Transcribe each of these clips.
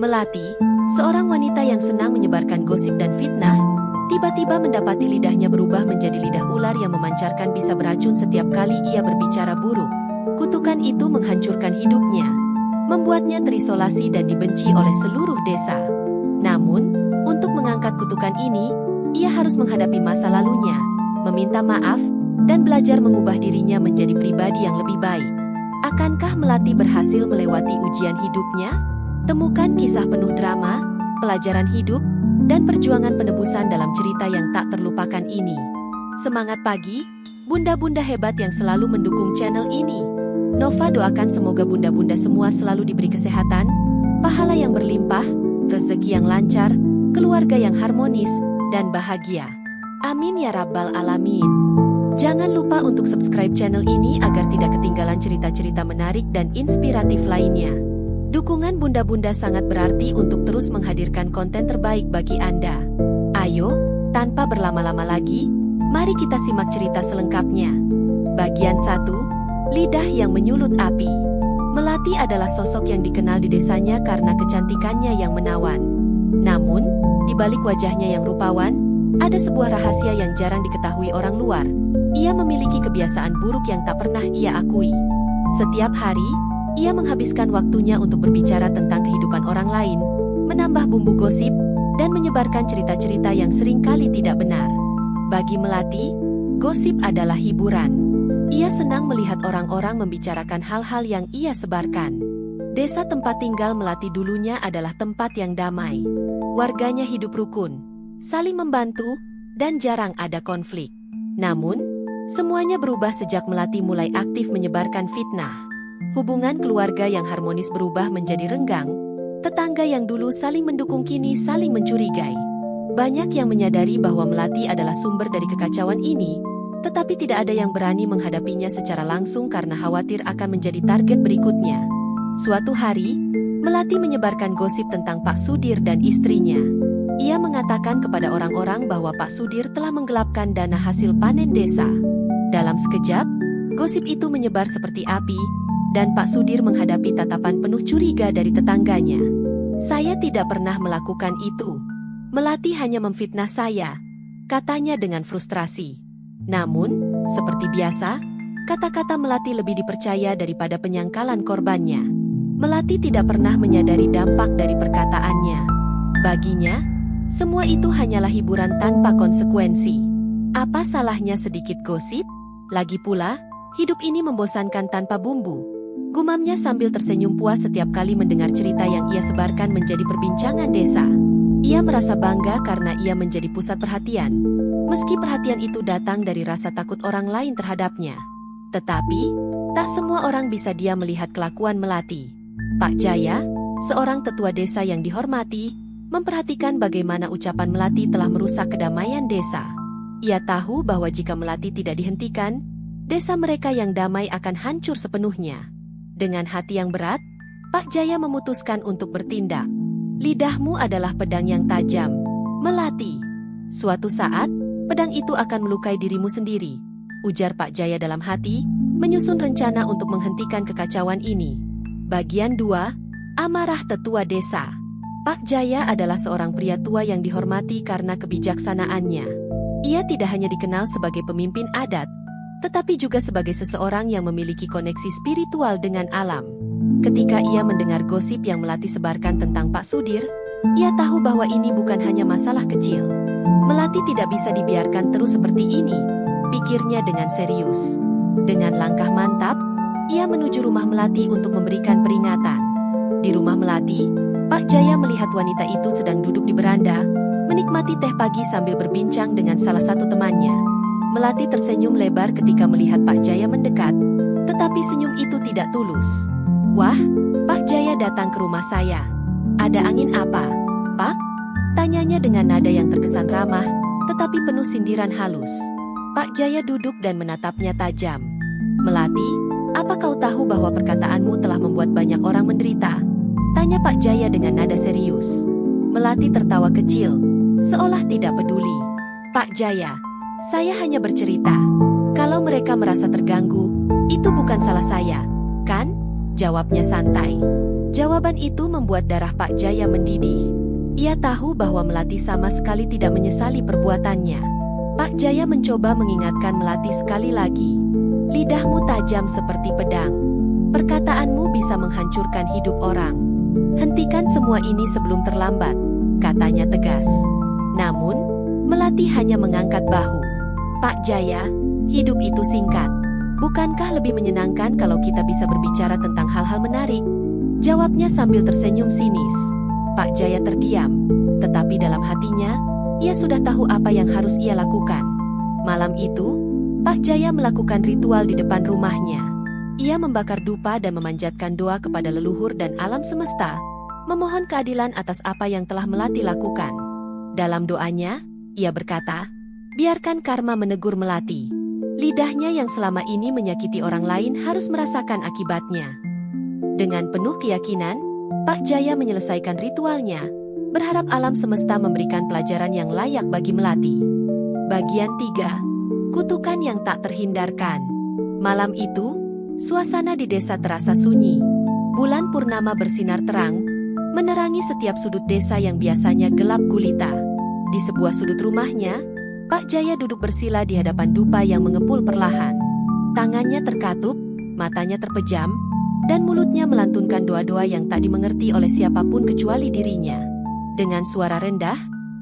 Melati, seorang wanita yang senang menyebarkan gosip dan fitnah, tiba-tiba mendapati lidahnya berubah menjadi lidah ular yang memancarkan bisa beracun setiap kali ia berbicara buruk. Kutukan itu menghancurkan hidupnya, membuatnya terisolasi dan dibenci oleh seluruh desa. Namun, untuk mengangkat kutukan ini, ia harus menghadapi masa lalunya, meminta maaf, dan belajar mengubah dirinya menjadi pribadi yang lebih baik. Akankah Melati berhasil melewati ujian hidupnya? Temukan kisah penuh drama, pelajaran hidup, dan perjuangan penebusan dalam cerita yang tak terlupakan ini. Semangat pagi, bunda-bunda hebat yang selalu mendukung channel ini. Nova doakan semoga bunda-bunda semua selalu diberi kesehatan, pahala yang berlimpah, rezeki yang lancar, keluarga yang harmonis, dan bahagia. Amin ya rabbal alamin. Jangan lupa untuk subscribe channel ini agar tidak ketinggalan cerita-cerita menarik dan inspiratif lainnya. Dukungan bunda-bunda sangat berarti untuk terus menghadirkan konten terbaik bagi Anda. Ayo, tanpa berlama-lama lagi, mari kita simak cerita selengkapnya. Bagian 1, Lidah yang Menyulut Api. Melati adalah sosok yang dikenal di desanya karena kecantikannya yang menawan. Namun, di balik wajahnya yang rupawan, ada sebuah rahasia yang jarang diketahui orang luar. Ia memiliki kebiasaan buruk yang tak pernah ia akui. Setiap hari, ia menghabiskan waktunya untuk berbicara tentang kehidupan orang lain, menambah bumbu gosip, dan menyebarkan cerita-cerita yang seringkali tidak benar. Bagi Melati, gosip adalah hiburan. Ia senang melihat orang-orang membicarakan hal-hal yang ia sebarkan. Desa tempat tinggal Melati dulunya adalah tempat yang damai. Warganya hidup rukun, saling membantu, dan jarang ada konflik. Namun, semuanya berubah sejak Melati mulai aktif menyebarkan fitnah. Hubungan keluarga yang harmonis berubah menjadi renggang. Tetangga yang dulu saling mendukung kini saling mencurigai. Banyak yang menyadari bahwa Melati adalah sumber dari kekacauan ini, tetapi tidak ada yang berani menghadapinya secara langsung karena khawatir akan menjadi target berikutnya. Suatu hari, Melati menyebarkan gosip tentang Pak Sudir dan istrinya. Ia mengatakan kepada orang-orang bahwa Pak Sudir telah menggelapkan dana hasil panen desa. Dalam sekejap, gosip itu menyebar seperti api, dan Pak Sudir menghadapi tatapan penuh curiga dari tetangganya. "Saya tidak pernah melakukan itu. Melati hanya memfitnah saya," katanya dengan frustrasi. Namun, seperti biasa, kata-kata Melati lebih dipercaya daripada penyangkalan korbannya. Melati tidak pernah menyadari dampak dari perkataannya. Baginya, semua itu hanyalah hiburan tanpa konsekuensi. Apa salahnya sedikit gosip? Lagi pula, hidup ini membosankan tanpa bumbu. Gumamnya sambil tersenyum puas setiap kali mendengar cerita yang ia sebarkan menjadi perbincangan desa. Ia merasa bangga karena ia menjadi pusat perhatian, meski perhatian itu datang dari rasa takut orang lain terhadapnya. Tetapi, tak semua orang bisa diam melihat kelakuan Melati. Pak Jaya, seorang tetua desa yang dihormati, memperhatikan bagaimana ucapan Melati telah merusak kedamaian desa. Ia tahu bahwa jika Melati tidak dihentikan, desa mereka yang damai akan hancur sepenuhnya. Dengan hati yang berat, Pak Jaya memutuskan untuk bertindak. "Lidahmu adalah pedang yang tajam, Melati. Suatu saat, pedang itu akan melukai dirimu sendiri," ujar Pak Jaya dalam hati, menyusun rencana untuk menghentikan kekacauan ini. Bagian 2, Amarah Tetua Desa. Pak Jaya adalah seorang pria tua yang dihormati karena kebijaksanaannya. Ia tidak hanya dikenal sebagai pemimpin adat, tetapi juga sebagai seseorang yang memiliki koneksi spiritual dengan alam. Ketika ia mendengar gosip yang Melati sebarkan tentang Pak Sudir, ia tahu bahwa ini bukan hanya masalah kecil. Melati tidak bisa dibiarkan terus seperti ini, pikirnya dengan serius. Dengan langkah mantap, ia menuju rumah Melati untuk memberikan peringatan. Di rumah Melati, Pak Jaya melihat wanita itu sedang duduk di beranda, menikmati teh pagi sambil berbincang dengan salah satu temannya. Melati tersenyum lebar ketika melihat Pak Jaya mendekat, tetapi senyum itu tidak tulus. "Wah, Pak Jaya datang ke rumah saya. Ada angin apa, Pak?" tanyanya dengan nada yang terkesan ramah, tetapi penuh sindiran halus. Pak Jaya duduk dan menatapnya tajam. "Melati, apa kau tahu bahwa perkataanmu telah membuat banyak orang menderita?" tanya Pak Jaya dengan nada serius. Melati tertawa kecil, seolah tidak peduli. "Pak Jaya, saya hanya bercerita. Kalau mereka merasa terganggu, itu bukan salah saya, kan?" jawabnya santai. Jawaban itu membuat darah Pak Jaya mendidih. Ia tahu bahwa Melati sama sekali tidak menyesali perbuatannya. Pak Jaya mencoba mengingatkan Melati sekali lagi. Lidahmu tajam seperti pedang. Perkataanmu bisa menghancurkan hidup orang. Hentikan semua ini sebelum terlambat, katanya tegas. Namun, Melati hanya mengangkat bahu. Pak Jaya, hidup itu singkat. Bukankah lebih menyenangkan kalau kita bisa berbicara tentang hal-hal menarik? Jawabnya sambil tersenyum sinis. Pak Jaya terdiam, tetapi dalam hatinya, ia sudah tahu apa yang harus ia lakukan. Malam itu, Pak Jaya melakukan ritual di depan rumahnya. Ia membakar dupa dan memanjatkan doa kepada leluhur dan alam semesta, memohon keadilan atas apa yang telah Melati lakukan. Dalam doanya, ia berkata, biarkan karma menegur Melati. Lidahnya yang selama ini menyakiti orang lain harus merasakan akibatnya. Dengan penuh keyakinan, Pak Jaya menyelesaikan ritualnya, berharap alam semesta memberikan pelajaran yang layak bagi Melati. Bagian 3. Kutukan yang tak terhindarkan. Malam itu, suasana di desa terasa sunyi. Bulan purnama bersinar terang, menerangi setiap sudut desa yang biasanya gelap gulita. Di sebuah sudut rumahnya, Pak Jaya duduk bersila di hadapan dupa yang mengepul perlahan. Tangannya terkatup, matanya terpejam, dan mulutnya melantunkan doa-doa yang tak dimengerti oleh siapapun kecuali dirinya. Dengan suara rendah,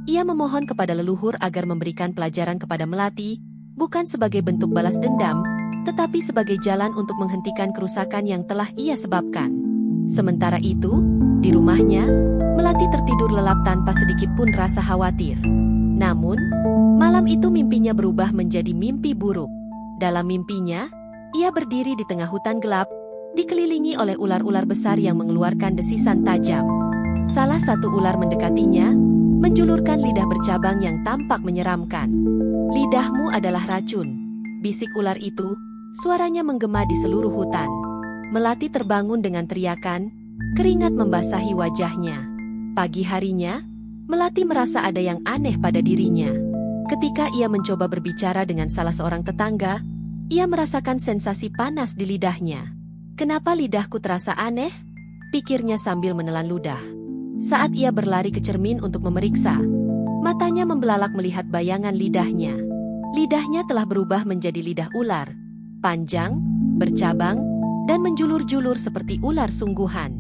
ia memohon kepada leluhur agar memberikan pelajaran kepada Melati, bukan sebagai bentuk balas dendam, tetapi sebagai jalan untuk menghentikan kerusakan yang telah ia sebabkan. Sementara itu, di rumahnya, Melati tertidur lelap tanpa sedikit pun rasa khawatir. Namun, malam itu mimpinya berubah menjadi mimpi buruk. Dalam mimpinya, ia berdiri di tengah hutan gelap, dikelilingi oleh ular-ular besar yang mengeluarkan desisan tajam. Salah satu ular mendekatinya, menjulurkan lidah bercabang yang tampak menyeramkan. Lidahmu adalah racun, bisik ular itu. Suaranya menggema di seluruh hutan. Melati terbangun dengan teriakan, keringat membasahi wajahnya. Pagi harinya, Melati merasa ada yang aneh pada dirinya. Ketika ia mencoba berbicara dengan salah seorang tetangga, ia merasakan sensasi panas di lidahnya. Kenapa lidahku terasa aneh? Pikirnya sambil menelan ludah. Saat ia berlari ke cermin untuk memeriksa, matanya membelalak melihat bayangan lidahnya. Lidahnya telah berubah menjadi lidah ular. Panjang, bercabang, dan menjulur-julur seperti ular sungguhan.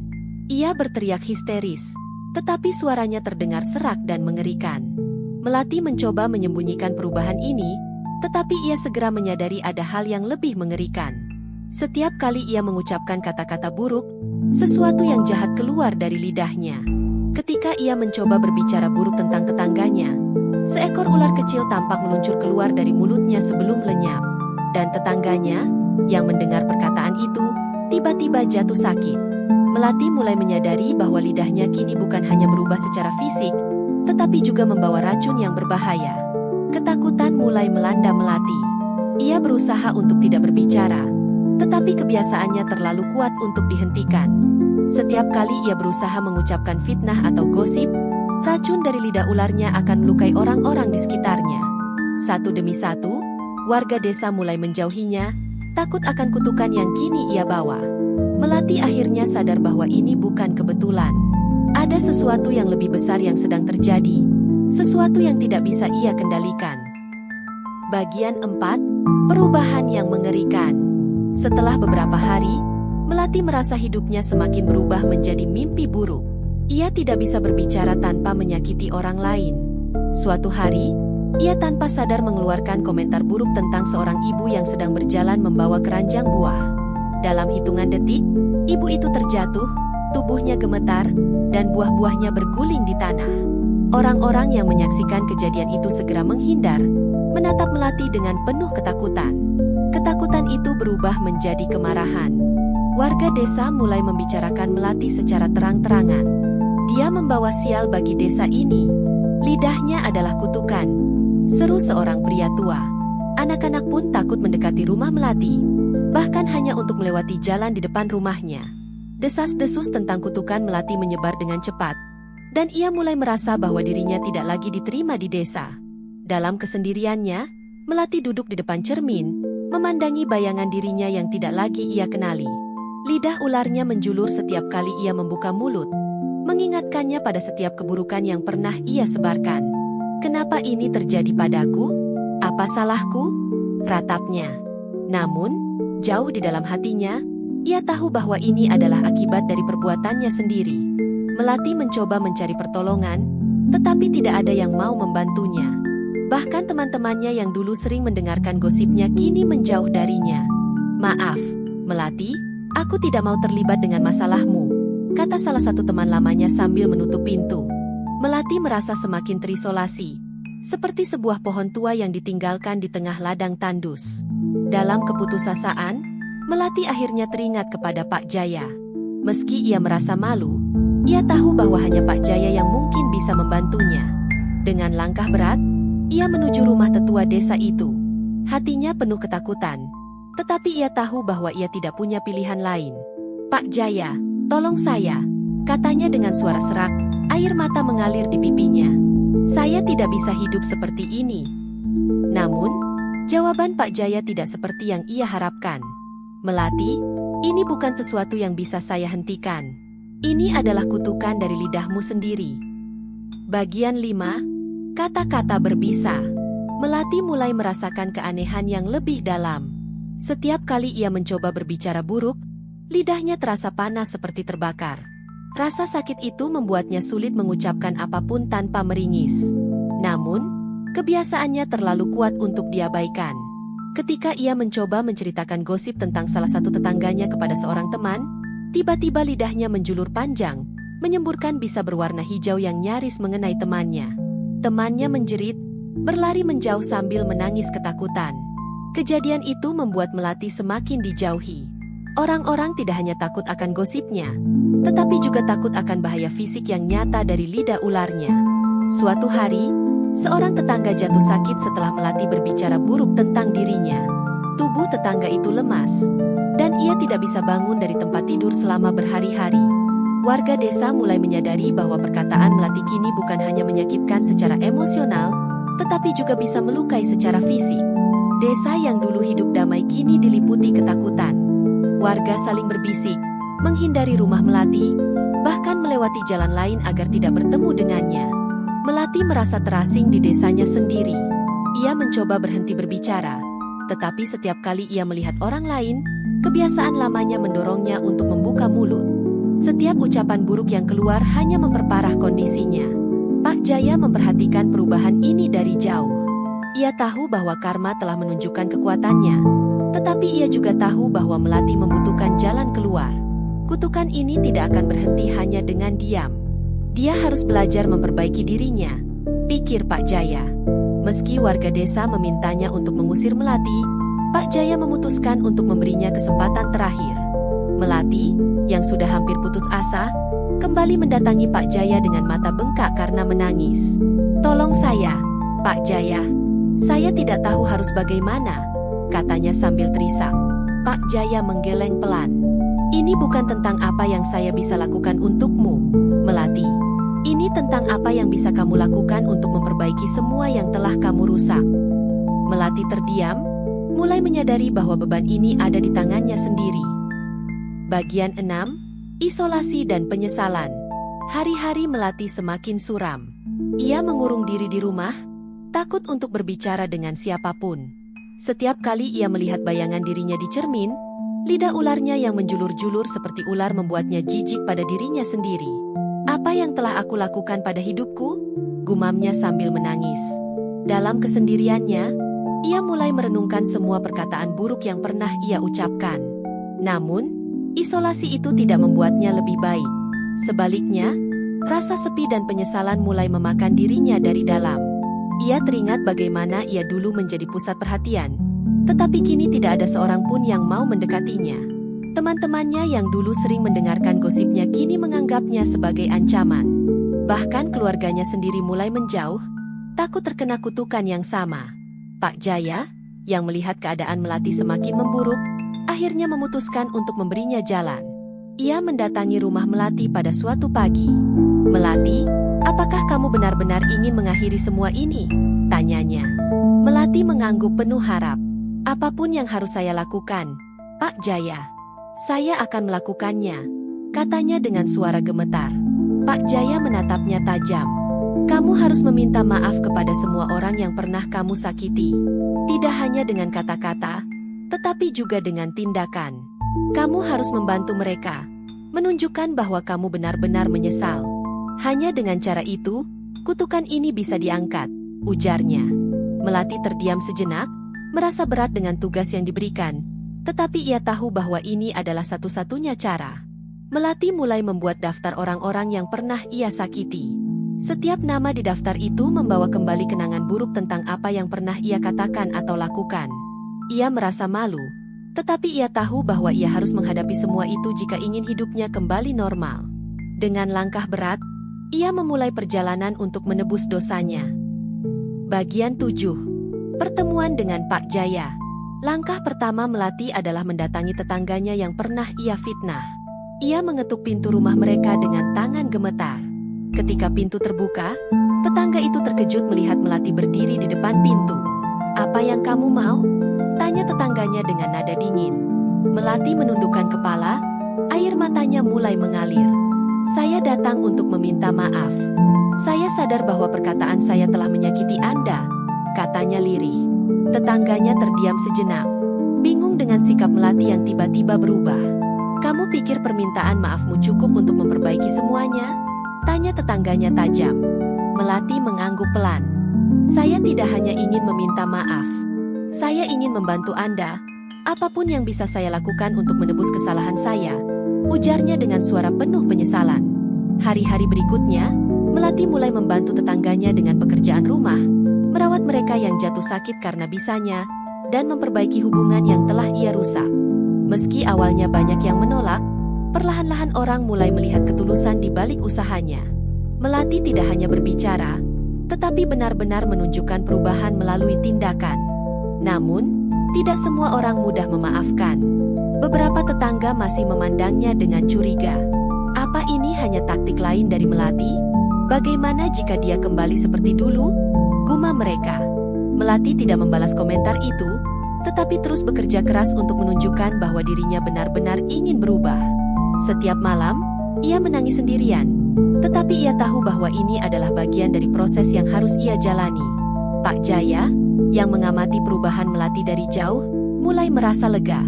Ia berteriak histeris, tetapi suaranya terdengar serak dan mengerikan. Melati mencoba menyembunyikan perubahan ini, tetapi ia segera menyadari ada hal yang lebih mengerikan. Setiap kali ia mengucapkan kata-kata buruk, sesuatu yang jahat keluar dari lidahnya. Ketika ia mencoba berbicara buruk tentang tetangganya, seekor ular kecil tampak meluncur keluar dari mulutnya sebelum lenyap. Dan tetangganya, yang mendengar perkataan itu, tiba-tiba jatuh sakit. Melati mulai menyadari bahwa lidahnya kini bukan hanya berubah secara fisik, tetapi juga membawa racun yang berbahaya. Ketakutan mulai melanda Melati. Ia berusaha untuk tidak berbicara, tetapi kebiasaannya terlalu kuat untuk dihentikan. Setiap kali ia berusaha mengucapkan fitnah atau gosip, racun dari lidah ularnya akan melukai orang-orang di sekitarnya. Satu demi satu, warga desa mulai menjauhinya, takut akan kutukan yang kini ia bawa. Melati akhirnya sadar bahwa ini bukan kebetulan. Ada sesuatu yang lebih besar yang sedang terjadi, sesuatu yang tidak bisa ia kendalikan. Bagian 4. Perubahan yang mengerikan. Setelah beberapa hari, Melati merasa hidupnya semakin berubah menjadi mimpi buruk. Ia tidak bisa berbicara tanpa menyakiti orang lain. Suatu hari, ia tanpa sadar mengeluarkan komentar buruk tentang seorang ibu yang sedang berjalan membawa keranjang buah. Dalam hitungan detik, ibu itu terjatuh, tubuhnya gemetar, dan buah-buahnya berguling di tanah. Orang-orang yang menyaksikan kejadian itu segera menghindar, menatap Melati dengan penuh ketakutan. Ketakutan itu berubah menjadi kemarahan. Warga desa mulai membicarakan Melati secara terang-terangan. Dia membawa sial bagi desa ini. Lidahnya adalah kutukan, seru seorang pria tua. Anak-anak pun takut mendekati rumah Melati, bahkan hanya untuk melewati jalan di depan rumahnya. Desas-desus tentang kutukan Melati menyebar dengan cepat, dan ia mulai merasa bahwa dirinya tidak lagi diterima di desa. Dalam kesendiriannya, Melati duduk di depan cermin, memandangi bayangan dirinya yang tidak lagi ia kenali. Lidah ularnya menjulur setiap kali ia membuka mulut, mengingatkannya pada setiap keburukan yang pernah ia sebarkan. "Kenapa ini terjadi padaku? Apa salahku?" ratapnya. Namun, jauh di dalam hatinya, ia tahu bahwa ini adalah akibat dari perbuatannya sendiri. Melati mencoba mencari pertolongan, tetapi tidak ada yang mau membantunya. Bahkan teman-temannya yang dulu sering mendengarkan gosipnya kini menjauh darinya. "Maaf, Melati, aku tidak mau terlibat dengan masalahmu," kata salah satu teman lamanya sambil menutup pintu. Melati merasa semakin terisolasi, seperti sebuah pohon tua yang ditinggalkan di tengah ladang tandus. Dalam keputusasaan, Melati akhirnya teringat kepada Pak Jaya. Meski ia merasa malu, ia tahu bahwa hanya Pak Jaya yang mungkin bisa membantunya. Dengan langkah berat, ia menuju rumah tetua desa itu. Hatinya penuh ketakutan, tetapi ia tahu bahwa ia tidak punya pilihan lain. "Pak Jaya, tolong saya," katanya dengan suara serak, air mata mengalir di pipinya. "Saya tidak bisa hidup seperti ini." Namun, jawaban Pak Jaya tidak seperti yang ia harapkan. "Melati, ini bukan sesuatu yang bisa saya hentikan. Ini adalah kutukan dari lidahmu sendiri." Bagian 5, kata-kata berbisa. Melati mulai merasakan keanehan yang lebih dalam. Setiap kali ia mencoba berbicara buruk, lidahnya terasa panas seperti terbakar. Rasa sakit itu membuatnya sulit mengucapkan apapun tanpa meringis. Namun, kebiasaannya terlalu kuat untuk diabaikan. Ketika ia mencoba menceritakan gosip tentang salah satu tetangganya kepada seorang teman, tiba-tiba lidahnya menjulur panjang, menyemburkan bisa berwarna hijau yang nyaris mengenai temannya. Temannya menjerit, berlari menjauh sambil menangis ketakutan. Kejadian itu membuat Melati semakin dijauhi. Orang-orang tidak hanya takut akan gosipnya, tetapi juga takut akan bahaya fisik yang nyata dari lidah ularnya. Suatu hari, seorang tetangga jatuh sakit setelah Melati berbicara buruk tentang dirinya. Tubuh tetangga itu lemas, dan ia tidak bisa bangun dari tempat tidur selama berhari-hari. Warga desa mulai menyadari bahwa perkataan Melati kini bukan hanya menyakitkan secara emosional, tetapi juga bisa melukai secara fisik. Desa yang dulu hidup damai kini diliputi ketakutan. Warga saling berbisik, menghindari rumah Melati, bahkan melewati jalan lain agar tidak bertemu dengannya. Melati merasa terasing di desanya sendiri. Ia mencoba berhenti berbicara, tetapi setiap kali ia melihat orang lain, kebiasaan lamanya mendorongnya untuk membuka mulut. Setiap ucapan buruk yang keluar hanya memperparah kondisinya. Pak Jaya memperhatikan perubahan ini dari jauh. Ia tahu bahwa karma telah menunjukkan kekuatannya, tetapi ia juga tahu bahwa Melati membutuhkan jalan keluar. Kutukan ini tidak akan berhenti hanya dengan diam. Dia harus belajar memperbaiki dirinya, pikir Pak Jaya. Meski warga desa memintanya untuk mengusir Melati, Pak Jaya memutuskan untuk memberinya kesempatan terakhir. Melati, yang sudah hampir putus asa, kembali mendatangi Pak Jaya dengan mata bengkak karena menangis. "Tolong saya, Pak Jaya. Saya tidak tahu harus bagaimana," katanya sambil terisak. Pak Jaya menggeleng pelan. "Ini bukan tentang apa yang saya bisa lakukan untukmu, Melati. Ini tentang apa yang bisa kamu lakukan untuk memperbaiki semua yang telah kamu rusak." Melati terdiam, mulai menyadari bahwa beban ini ada di tangannya sendiri. Bagian 6, isolasi dan penyesalan. Hari-hari Melati semakin suram. Ia mengurung diri di rumah, takut untuk berbicara dengan siapapun. Setiap kali ia melihat bayangan dirinya di cermin, lidah ularnya yang menjulur-julur seperti ular membuatnya jijik pada dirinya sendiri. "Apa yang telah aku lakukan pada hidupku?" gumamnya sambil menangis. Dalam kesendiriannya, ia mulai merenungkan semua perkataan buruk yang pernah ia ucapkan. Namun, isolasi itu tidak membuatnya lebih baik. Sebaliknya, rasa sepi dan penyesalan mulai memakan dirinya dari dalam. Ia teringat bagaimana ia dulu menjadi pusat perhatian, tetapi kini tidak ada seorang pun yang mau mendekatinya. Teman-temannya yang dulu sering mendengarkan gosipnya kini menganggapnya sebagai ancaman. Bahkan keluarganya sendiri mulai menjauh, takut terkena kutukan yang sama. Pak Jaya, yang melihat keadaan Melati semakin memburuk, akhirnya memutuskan untuk memberinya jalan. Ia mendatangi rumah Melati pada suatu pagi. "Melati, apakah kamu benar-benar ingin mengakhiri semua ini?" tanyanya. Melati mengangguk penuh harap. "Apapun yang harus saya lakukan, Pak Jaya. Saya akan melakukannya, katanya dengan suara gemetar. Pak Jaya menatapnya tajam. Kamu harus meminta maaf kepada semua orang yang pernah kamu sakiti. Tidak hanya dengan kata-kata, tetapi juga dengan tindakan. Kamu harus membantu mereka, menunjukkan bahwa kamu benar-benar menyesal. Hanya dengan cara itu, kutukan ini bisa diangkat, ujarnya. Melati terdiam sejenak, merasa berat dengan tugas yang diberikan, tetapi ia tahu bahwa ini adalah satu-satunya cara. Melati mulai membuat daftar orang-orang yang pernah ia sakiti. Setiap nama di daftar itu membawa kembali kenangan buruk tentang apa yang pernah ia katakan atau lakukan. Ia merasa malu, tetapi ia tahu bahwa ia harus menghadapi semua itu jika ingin hidupnya kembali normal. Dengan langkah berat, ia memulai perjalanan untuk menebus dosanya. Bagian 7. Pertemuan dengan Pak Jaya. Langkah pertama Melati adalah mendatangi tetangganya yang pernah ia fitnah. Ia mengetuk pintu rumah mereka dengan tangan gemetar. Ketika pintu terbuka, tetangga itu terkejut melihat Melati berdiri di depan pintu. "Apa yang kamu mau?" tanya tetangganya dengan nada dingin. Melati menundukkan kepala, air matanya mulai mengalir. "Saya datang untuk meminta maaf. Saya sadar bahwa perkataan saya telah menyakiti Anda," katanya lirih. Tetangganya terdiam sejenak, bingung dengan sikap Melati yang tiba-tiba berubah. "Kamu pikir permintaan maafmu cukup untuk memperbaiki semuanya?" tanya tetangganya tajam. Melati mengangguk pelan. "Saya tidak hanya ingin meminta maaf. Saya ingin membantu Anda. Apapun yang bisa saya lakukan untuk menebus kesalahan saya," ujarnya dengan suara penuh penyesalan. Hari-hari berikutnya, Melati mulai membantu tetangganya dengan pekerjaan rumah, merawat mereka yang jatuh sakit karena bisanya, dan memperbaiki hubungan yang telah ia rusak. Meski awalnya banyak yang menolak, perlahan-lahan orang mulai melihat ketulusan di balik usahanya. Melati tidak hanya berbicara, tetapi benar-benar menunjukkan perubahan melalui tindakan. Namun, tidak semua orang mudah memaafkan. Beberapa tetangga masih memandangnya dengan curiga. Apa ini hanya taktik lain dari Melati? Bagaimana jika dia kembali seperti dulu? Gumam mereka. Melati tidak membalas komentar itu, tetapi terus bekerja keras untuk menunjukkan bahwa dirinya benar-benar ingin berubah. Setiap malam, ia menangis sendirian, tetapi ia tahu bahwa ini adalah bagian dari proses yang harus ia jalani. Pak Jaya, yang mengamati perubahan Melati dari jauh, mulai merasa lega.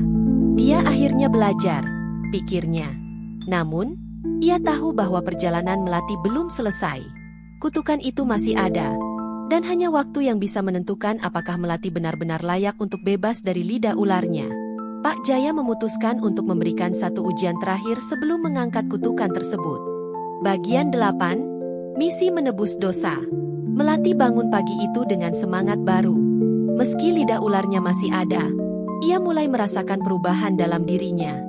Dia akhirnya belajar, pikirnya. Namun, ia tahu bahwa perjalanan Melati belum selesai. Kutukan itu masih ada, dan hanya waktu yang bisa menentukan apakah Melati benar-benar layak untuk bebas dari lidah ularnya. Pak Jaya memutuskan untuk memberikan satu ujian terakhir sebelum mengangkat kutukan tersebut. Bagian 8. Misi menebus dosa. Melati bangun pagi itu dengan semangat baru. Meski lidah ularnya masih ada, ia mulai merasakan perubahan dalam dirinya.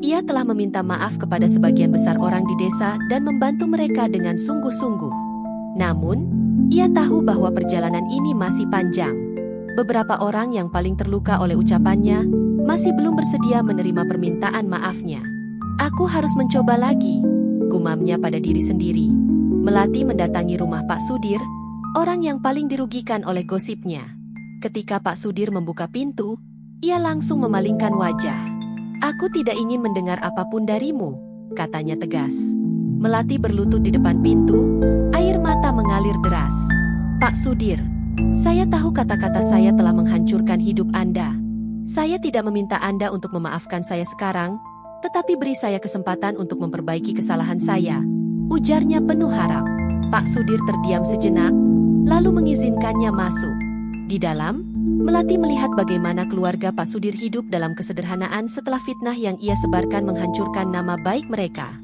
Ia telah meminta maaf kepada sebagian besar orang di desa dan membantu mereka dengan sungguh-sungguh. Namun, ia tahu bahwa perjalanan ini masih panjang. Beberapa orang yang paling terluka oleh ucapannya masih belum bersedia menerima permintaan maafnya. "Aku harus mencoba lagi," gumamnya pada diri sendiri. Melati mendatangi rumah Pak Sudir, orang yang paling dirugikan oleh gosipnya. Ketika Pak Sudir membuka pintu, ia langsung memalingkan wajah. "Aku tidak ingin mendengar apapun darimu," katanya tegas. Melati berlutut di depan pintu, air mata mengalir deras. "Pak Sudir, saya tahu kata-kata saya telah menghancurkan hidup Anda. Saya tidak meminta Anda untuk memaafkan saya sekarang, tetapi beri saya kesempatan untuk memperbaiki kesalahan saya," ujarnya penuh harap. Pak Sudir terdiam sejenak, lalu mengizinkannya masuk. Di dalam, Melati melihat bagaimana keluarga Pak Sudir hidup dalam kesederhanaan setelah fitnah yang ia sebarkan menghancurkan nama baik mereka.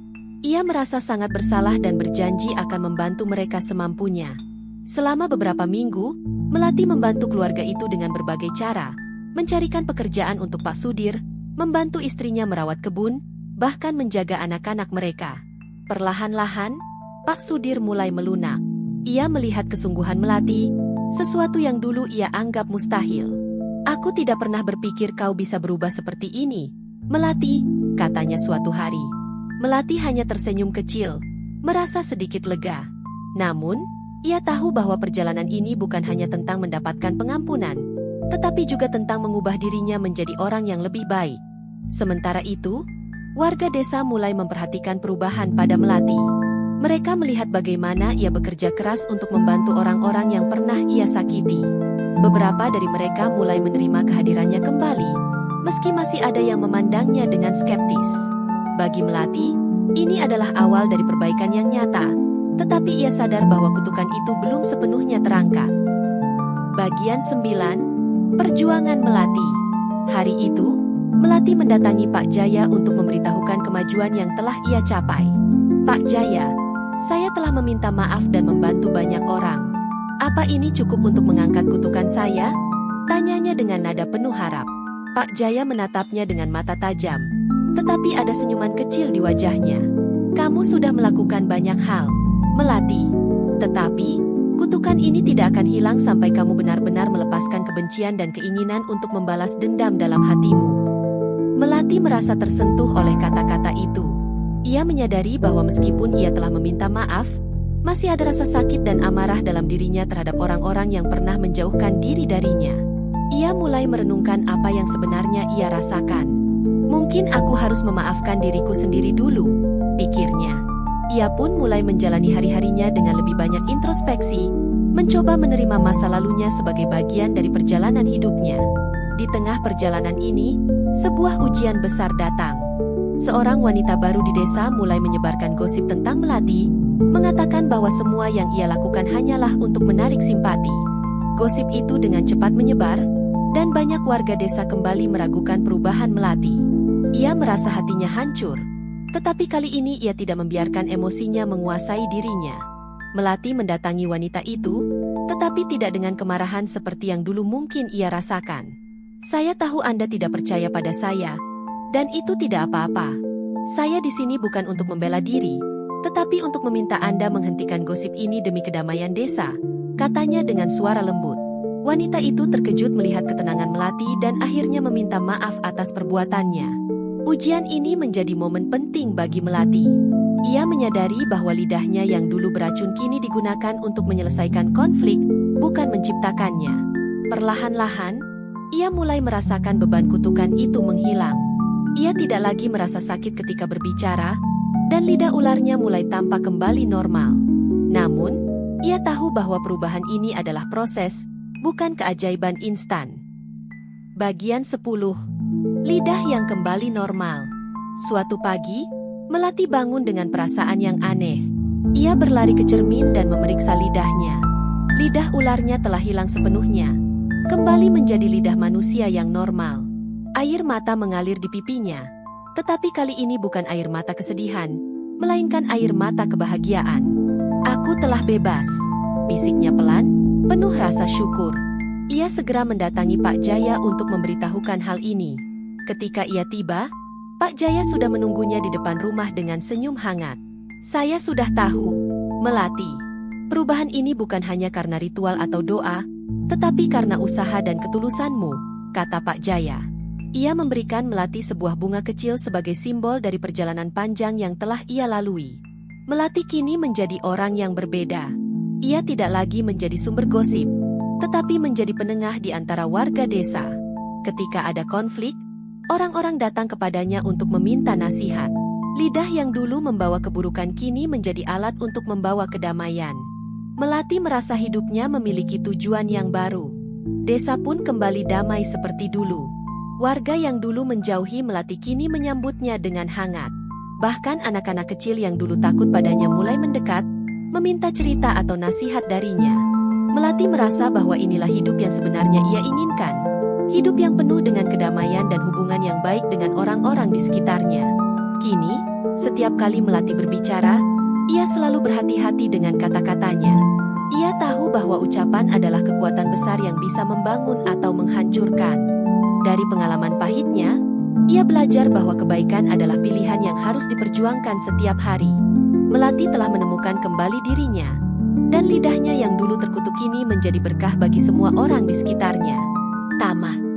Ia merasa sangat bersalah dan berjanji akan membantu mereka semampunya. Selama beberapa minggu, Melati membantu keluarga itu dengan berbagai cara, mencarikan pekerjaan untuk Pak Sudir, membantu istrinya merawat kebun, bahkan menjaga anak-anak mereka. Perlahan-lahan, Pak Sudir mulai melunak. Ia melihat kesungguhan Melati, sesuatu yang dulu ia anggap mustahil. "Aku tidak pernah berpikir kau bisa berubah seperti ini, Melati," katanya suatu hari. Melati hanya tersenyum kecil, merasa sedikit lega. Namun, ia tahu bahwa perjalanan ini bukan hanya tentang mendapatkan pengampunan, tetapi juga tentang mengubah dirinya menjadi orang yang lebih baik. Sementara itu, warga desa mulai memperhatikan perubahan pada Melati. Mereka melihat bagaimana ia bekerja keras untuk membantu orang-orang yang pernah ia sakiti. Beberapa dari mereka mulai menerima kehadirannya kembali, meski masih ada yang memandangnya dengan skeptis. Bagi Melati, ini adalah awal dari perbaikan yang nyata, tetapi ia sadar bahwa kutukan itu belum sepenuhnya terangkat. Bagian 9. Perjuangan Melati. Hari itu, Melati mendatangi Pak Jaya untuk memberitahukan kemajuan yang telah ia capai. Pak Jaya, saya telah meminta maaf dan membantu banyak orang. Apa ini cukup untuk mengangkat kutukan saya? Tanyanya dengan nada penuh harap. Pak Jaya menatapnya dengan mata tajam. Tetapi ada senyuman kecil di wajahnya. Kamu sudah melakukan banyak hal, Melati. Tetapi, kutukan ini tidak akan hilang sampai kamu benar-benar melepaskan kebencian dan keinginan untuk membalas dendam dalam hatimu. Melati merasa tersentuh oleh kata-kata itu. Ia menyadari bahwa meskipun ia telah meminta maaf, masih ada rasa sakit dan amarah dalam dirinya terhadap orang-orang yang pernah menjauhkan diri darinya. Ia mulai merenungkan apa yang sebenarnya ia rasakan. Mungkin aku harus memaafkan diriku sendiri dulu, pikirnya. Ia pun mulai menjalani hari-harinya dengan lebih banyak introspeksi, mencoba menerima masa lalunya sebagai bagian dari perjalanan hidupnya. Di tengah perjalanan ini, sebuah ujian besar datang. Seorang wanita baru di desa mulai menyebarkan gosip tentang Melati, mengatakan bahwa semua yang ia lakukan hanyalah untuk menarik simpati. Gosip itu dengan cepat menyebar, dan banyak warga desa kembali meragukan perubahan Melati. Ia merasa hatinya hancur, tetapi kali ini ia tidak membiarkan emosinya menguasai dirinya. Melati mendatangi wanita itu, tetapi tidak dengan kemarahan seperti yang dulu mungkin ia rasakan. Saya tahu Anda tidak percaya pada saya, dan itu tidak apa-apa. Saya di sini bukan untuk membela diri, tetapi untuk meminta Anda menghentikan gosip ini demi kedamaian desa, katanya dengan suara lembut. Wanita itu terkejut melihat ketenangan Melati dan akhirnya meminta maaf atas perbuatannya. Ujian ini menjadi momen penting bagi Melati. Ia menyadari bahwa lidahnya yang dulu beracun kini digunakan untuk menyelesaikan konflik, bukan menciptakannya. Perlahan-lahan, ia mulai merasakan beban kutukan itu menghilang. Ia tidak lagi merasa sakit ketika berbicara, dan lidah ularnya mulai tampak kembali normal. Namun, ia tahu bahwa perubahan ini adalah proses, bukan keajaiban instan. Bagian 10. Lidah yang kembali normal. Suatu pagi, Melati bangun dengan perasaan yang aneh. Ia berlari ke cermin dan memeriksa lidahnya. Lidah ularnya telah hilang sepenuhnya, kembali menjadi lidah manusia yang normal. Air mata mengalir di pipinya, tetapi kali ini bukan air mata kesedihan, melainkan air mata kebahagiaan. Aku telah bebas, bisiknya pelan, penuh rasa syukur. Ia segera mendatangi Pak Jaya untuk memberitahukan hal ini. Ketika ia tiba, Pak Jaya sudah menunggunya di depan rumah dengan senyum hangat. Saya sudah tahu, Melati. Perubahan ini bukan hanya karena ritual atau doa, tetapi karena usaha dan ketulusanmu, kata Pak Jaya. Ia memberikan Melati sebuah bunga kecil sebagai simbol dari perjalanan panjang yang telah ia lalui. Melati kini menjadi orang yang berbeda. Ia tidak lagi menjadi sumber gosip, tetapi menjadi penengah di antara warga desa. Ketika ada konflik, orang-orang datang kepadanya untuk meminta nasihat. Lidah yang dulu membawa keburukan kini menjadi alat untuk membawa kedamaian. Melati merasa hidupnya memiliki tujuan yang baru. Desa pun kembali damai seperti dulu. Warga yang dulu menjauhi Melati kini menyambutnya dengan hangat. Bahkan anak-anak kecil yang dulu takut padanya mulai mendekat, meminta cerita atau nasihat darinya. Melati merasa bahwa inilah hidup yang sebenarnya ia inginkan. Hidup yang penuh dengan kedamaian dan hubungan yang baik dengan orang-orang di sekitarnya. Kini, setiap kali Melati berbicara, ia selalu berhati-hati dengan kata-katanya. Ia tahu bahwa ucapan adalah kekuatan besar yang bisa membangun atau menghancurkan. Dari pengalaman pahitnya, ia belajar bahwa kebaikan adalah pilihan yang harus diperjuangkan setiap hari. Melati telah menemukan kembali dirinya, dan lidahnya yang dulu terkutuk kini menjadi berkah bagi semua orang di sekitarnya. Tamat.